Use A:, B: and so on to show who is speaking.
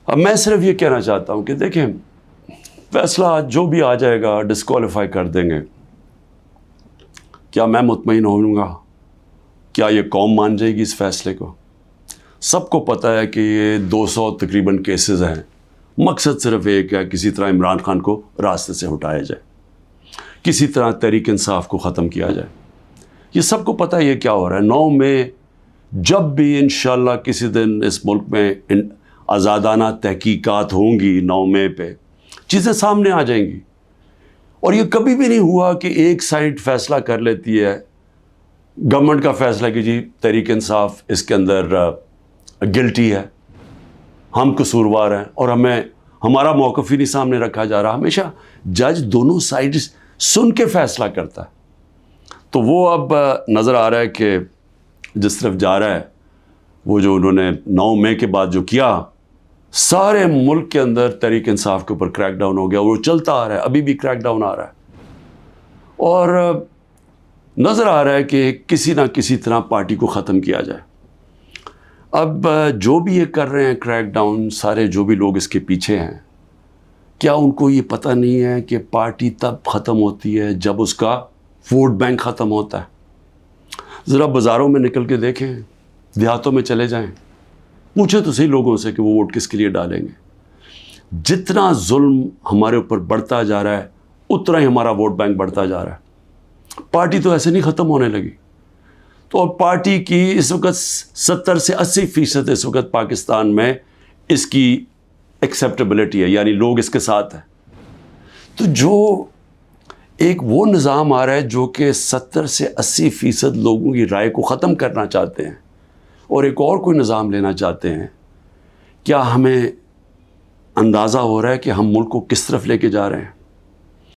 A: اب میں صرف یہ کہنا چاہتا ہوں کہ دیکھیں فیصلہ جو بھی آ جائے گا ڈسکوالیفائی کر دیں گے، کیا میں مطمئن ہوں گا؟ کیا یہ قوم مان جائے گی اس فیصلے کو؟ سب کو پتہ ہے کہ یہ 200 تقریباً کیسز ہیں، مقصد صرف ایک ہے، کسی طرح عمران خان کو راستے سے ہٹایا جائے، کسی طرح تحریک انصاف کو ختم کیا جائے۔ یہ سب کو پتہ ہے یہ کیا ہو رہا ہے۔ 9 مئی جب بھی انشاءاللہ کسی دن اس ملک میں آزادانہ تحقیقات ہوں گی، 9 مئی پہ چیزیں سامنے آ جائیں گی۔ اور یہ کبھی بھی نہیں ہوا کہ ایک سائڈ فیصلہ کر لیتی ہے، گورنمنٹ کا فیصلہ کہ جی تحریک انصاف اس کے اندر گلٹی ہے، ہم قصوروار ہیں، اور ہمارا موقف ہی نہیں سامنے رکھا جا رہا۔ ہمیشہ جج دونوں سائڈز سن کے فیصلہ کرتا ہے۔ تو وہ اب نظر آ رہا ہے کہ جس طرف جا رہا ہے، وہ جو انہوں نے 9 مئی کے بعد جو کیا، سارے ملک کے اندر تحریک انصاف کے اوپر کریک ڈاؤن ہو گیا، وہ چلتا آ رہا ہے، ابھی بھی کریک ڈاؤن آ رہا ہے، اور نظر آ رہا ہے کہ کسی نہ کسی طرح پارٹی کو ختم کیا جائے۔ اب جو بھی یہ کر رہے ہیں کریک ڈاؤن، سارے جو بھی لوگ اس کے پیچھے ہیں، کیا ان کو یہ پتہ نہیں ہے کہ پارٹی تب ختم ہوتی ہے جب اس کا ووٹ بینک ختم ہوتا ہے؟ ذرا بازاروں میں نکل کے دیکھیں، دیہاتوں میں چلے جائیں، پوچھیں تو صحیح لوگوں سے کہ وہ ووٹ کس کے لیے ڈالیں گے۔ جتنا ظلم ہمارے اوپر بڑھتا جا رہا ہے، اتنا ہی ہمارا ووٹ بینک بڑھتا جا رہا ہے۔ پارٹی تو ایسے نہیں ختم ہونے لگی۔ تو اب پارٹی کی اس وقت 70 سے 80% اس وقت پاکستان میں اس کی ایکسیپٹیبلٹی ہے، یعنی لوگ اس کے ساتھ ہیں۔ تو جو ایک وہ نظام آ رہا ہے جو کہ 70 سے 80% لوگوں کی رائے کو ختم کرنا چاہتے ہیں، اور ایک اور کوئی نظام لینا چاہتے ہیں، کیا ہمیں اندازہ ہو رہا ہے کہ ہم ملک کو کس طرف لے کے جا رہے ہیں؟